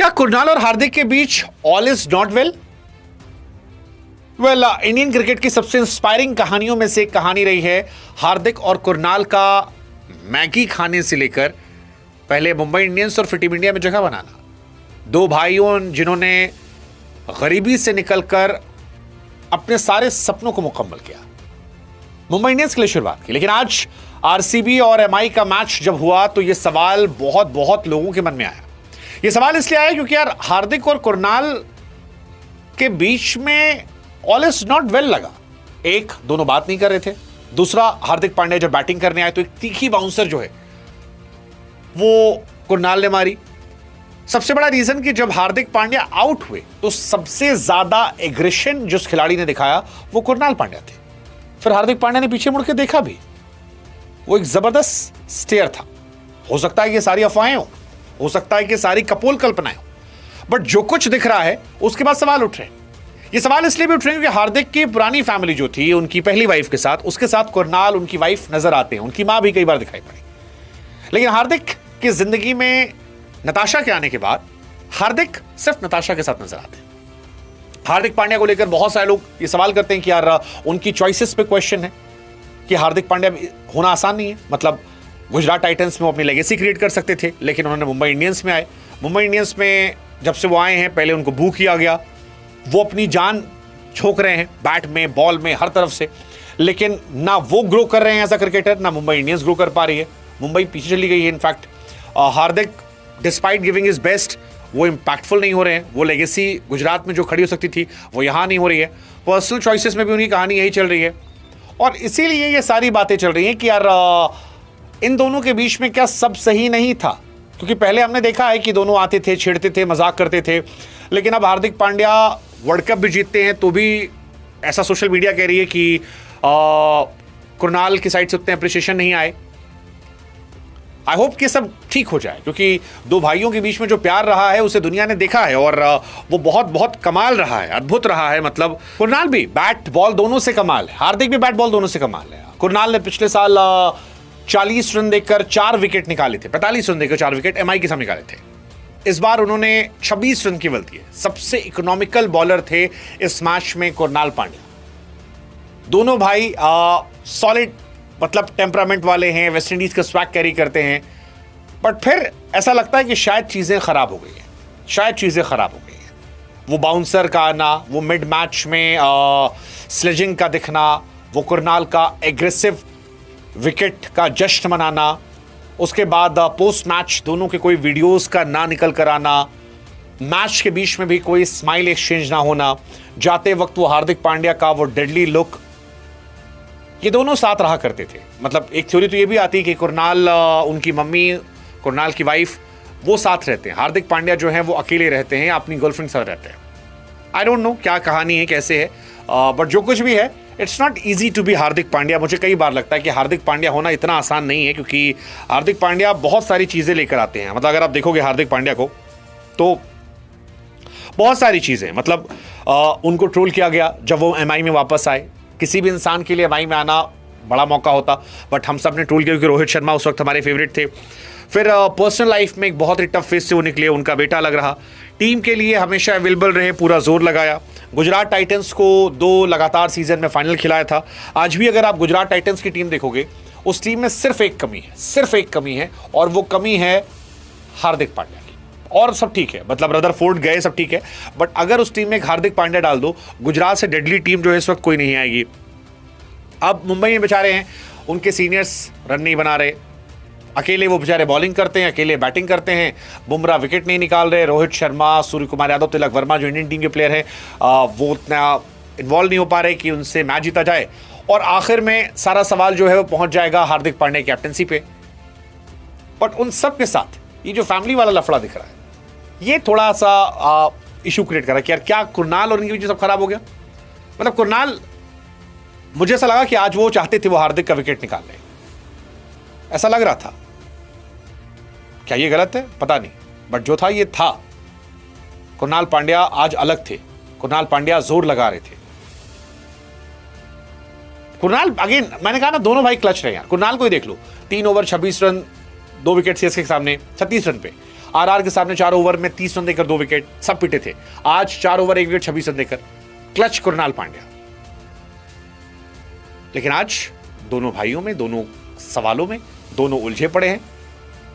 क्या कुणाल और हार्दिक के बीच all is not well? Well, Indian cricket की सबसे इंस्पायरिंग कहानियों में से एक कहानी रही है हार्दिक और कुणाल का मैगी खाने से लेकर पहले मुंबई इंडियंस और फिर टीम इंडिया में जगह बनाना। दो भाइयों जिन्होंने गरीबी से निकलकर अपने सारे सपनों को मुकम्मल किया, मुंबई इंडियंस के लिए शुरुआत की। लेकिन आज आरसीबी और एमआई का मैच जब हुआ तो यह सवाल बहुत लोगों के मन में आया। यह सवाल इसलिए आया क्योंकि यार हार्दिक और कुणाल के बीच में ऑल इज नॉट वेल लगा। एक, दोनों बात नहीं कर रहे थे। दूसरा, हार्दिक पांड्या जब बैटिंग करने आए तो एक तीखी बाउंसर जो है वो कुणाल ने मारी। सबसे बड़ा रीजन कि जब हार्दिक पांड्या आउट हुए तो सबसे ज्यादा एग्रेशन जिस खिलाड़ी ने दिखाया वो कुणाल पांड्या थे। फिर हार्दिक पांड्या ने पीछे मुड़ के देखा भी, वो एक जबरदस्त स्टेयर था। हो सकता है ये सारी अफवाहें हो सकता है कि सारी कपोल कल्पनाएं हो, बट जो कुछ दिख रहा है उसके बाद सवाल उठ रहे हैं। ये सवाल इसलिए भी उठ रहे हैं क्योंकि हार्दिक की पुरानी फैमिली जो थी, उनकी पहली वाइफ के साथ, उसके साथ कुणाल उनकी वाइफ नजर आते हैं। उनकी मां भी कई बार दिखाई पड़ी। लेकिन हार्दिक की जिंदगी में नताशा के आने के बाद हार्दिक सिर्फ नताशा के साथ नजर आते हैं। हार्दिक पांड्या को लेकर बहुत सारे लोग ये सवाल करते हैं कि यार उनकी चॉइसेस पे क्वेश्चन है कि हार्दिक पांड्या होना आसान नहीं है। मतलब गुजरात टाइटंस में वो अपनी लेगेसी क्रिएट कर सकते थे, लेकिन उन्होंने मुंबई इंडियंस में आए। मुंबई इंडियंस में जब से वो आए हैं, पहले उनको बू किया गया, वो अपनी जान झोंक रहे हैं बैट में, बॉल में, हर तरफ से। लेकिन ना वो ग्रो कर रहे हैं एज अ क्रिकेटर, ना मुंबई इंडियंस ग्रो कर पा रही है। मुंबई पीछे चली गई है। In fact Hardik despite giving is best, वो इंपैक्टफुल नहीं हो रहे हैं। वो लेगेसी गुजरात में जो खड़ी हो सकती थी वो यहाँ नहीं हो रही है। पर्सनल चॉइसेस में भी उनकी कहानी यही चल रही है। और इसीलिए ये सारी बातें चल रही हैं कि यार इन दोनों के बीच में क्या सब सही नहीं था? क्योंकि पहले हमने देखा है कि दोनों आते थे, छेड़ते थे, मजाक करते थे। लेकिन अब हार्दिक पांड्या वर्ल्ड कप भी जीतते हैं तो भी ऐसा सोशल मीडिया कह रही है कि कुणाल की साइड से उतने अप्रिसिएशन नहीं आए। आई होप कि सब ठीक हो जाए, क्योंकि दो भाइयों के बीच में जो प्यार रहा है उसे दुनिया ने देखा है और वो बहुत कमाल रहा है, अद्भुत रहा है। मतलब कुणाल भी बैट बॉल दोनों से कमाल है, हार्दिक भी बैट बॉल दोनों से कमाल है। कुणाल ने पिछले साल 40 रन देकर 4 विकेट निकाले थे, 45 रन देकर 4 विकेट एमआई के सामने निकाले थे। इस बार उन्होंने 26 रन केवल दिए। सबसे इकोनॉमिकल बॉलर थे इस मैच में कुणाल पांड्या। दोनों भाई सॉलिड मतलब टेम्परामेंट वाले हैं, वेस्ट इंडीज का स्वैग कैरी करते हैं। बट फिर ऐसा लगता है कि शायद चीजें खराब हो गई हैं, शायद चीजें खराब हो गई हैं। वो बाउंसर का आना, वो मिड मैच में स्लेजिंग का दिखना, वो कुणाल का एग्रेसिव विकेट का जश्न मनाना, उसके बाद पोस्ट मैच दोनों के कोई वीडियोस का ना निकल कर आना, मैच के बीच में भी कोई स्माइल एक्सचेंज ना होना, जाते वक्त वो हार्दिक पांड्या का वो डेडली लुक, ये दोनों साथ रहा करते थे। मतलब एक थ्योरी तो ये भी आती है कि कुणाल, उनकी मम्मी, कुणाल की वाइफ, वो साथ रहते हैं। हार्दिक पांड्या जो है वो अकेले रहते हैं, अपनी गर्लफ्रेंड साथ रहते हैं। आई डोंट नो क्या कहानी है, कैसे है, बट जो कुछ भी है, it's not easy to be Hardik Pandya. मुझे कई बार लगता है कि हार्दिक पांड्या होना इतना आसान नहीं है, क्योंकि हार्दिक पांड्या बहुत सारी चीज़ें लेकर आते हैं। मतलब अगर आप देखोगे हार्दिक पांड्या को तो बहुत सारी चीज़ें, मतलब उनको ट्रोल किया गया जब वो एमआई में वापस आए। किसी भी इंसान के लिए एमआई में आना बड़ा मौका होता, बट हम सब ने ट्रोल किया क्योंकि रोहित शर्मा उस वक्त हमारे फेवरेट थे। फिर पर्सनल लाइफ में एक बहुत ही टफ फेज से वो निकले, उनका बेटा लग रहा। टीम के लिए हमेशा अवेलेबल रहे, पूरा जोर लगाया। गुजरात टाइटंस को 2 लगातार सीजन में फाइनल खिलाया था। आज भी अगर आप गुजरात टाइटंस की टीम देखोगे, उस टीम में सिर्फ एक कमी है, सिर्फ एक कमी है, और वो कमी है हार्दिक पांड्या की। और सब ठीक है, मतलब रदरफोर्ड गए, सब ठीक है, बट अगर उस टीम में एक हार्दिक पांड्या डाल दो, गुजरात से डेडली टीम जो है इस वक्त कोई नहीं आएगी। अब मुंबई में बेचारे हैं, उनके सीनियर्स रन नहीं बना रहे, अकेले वो बेचारे बॉलिंग करते हैं, अकेले बैटिंग करते हैं। बुमराह विकेट नहीं निकाल रहे, रोहित शर्मा, सूर्य कुमार यादव, तिलक वर्मा जो इंडियन टीम के प्लेयर हैं वो उतना इन्वॉल्व नहीं हो पा रहे कि उनसे मैच जीता जाए। और आखिर में सारा सवाल जो है वो पहुंच जाएगा हार्दिक पांड्या की कैप्टनसी पे। बट उन सब के साथ ये जो फैमिली वाला लफड़ा दिख रहा है, ये थोड़ा सा इशू क्रिएट कर रहा है कि यार क्या कुणाल और इनके बीच सब खराब हो गया? मतलब कुणाल, मुझे ऐसा लगा कि आज वो चाहते थे वो हार्दिक का विकेट निकाल ले, ऐसा लग रहा था। क्या ये गलत है? पता नहीं, बट जो था ये था। कुणाल पांड्या आज अलग थे, कुणाल पांड्या जोर लगा रहे थे। कुणाल, अगेन मैंने कहा ना, दोनों भाई क्लच रहे यार। कुणाल को ही देख लो, 3 ओवर 26 रन, 2 विकेट सीएसके के सामने, 36 रन पे। आरआर के सामने 4 ओवर में 30 रन देकर 2 विकेट, सब पिटे थे। आज 4 ओवर 1 विकेट 26 रन देकर क्लच कुणाल पांड्या। लेकिन आज दोनों भाइयों में, दोनों सवालों में, दोनों उलझे पड़े हैं,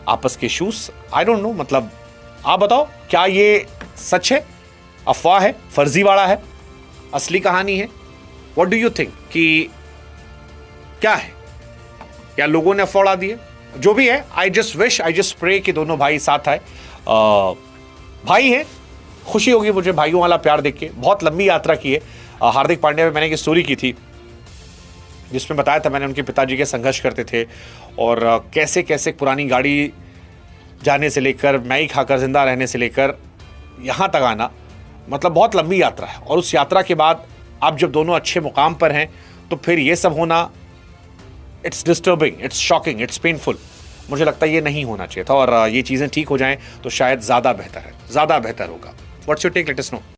आपस के शूज। आई डोंट नो, मतलब आप बताओ, क्या ये सच है, अफवाह है, फर्जीवाड़ा है, असली कहानी है? व्हाट डू यू थिंक कि क्या है, या लोगों ने अफवाह उड़ा दी है? जो भी है, आई जस्ट प्रे कि दोनों भाई साथ आए। भाई हैं, खुशी होगी मुझे भाइयों वाला प्यार देख के। बहुत लंबी यात्रा की है। हार्दिक पांड्या में मैंने एक स्टोरी की थी जिसमें बताया था मैंने, उनके पिताजी के संघर्ष करते थे और कैसे कैसे पुरानी गाड़ी जाने से लेकर, मैगी खाकर जिंदा रहने से लेकर यहाँ तक आना, मतलब बहुत लंबी यात्रा है। और उस यात्रा के बाद अब जब दोनों अच्छे मुकाम पर हैं तो फिर ये सब होना, it's disturbing, it's shocking, it's painful. मुझे लगता है ये नहीं होना चाहिए था, और ये चीज़ें ठीक हो जाएं तो शायद ज़्यादा बेहतर होगा। What's your take, let us no.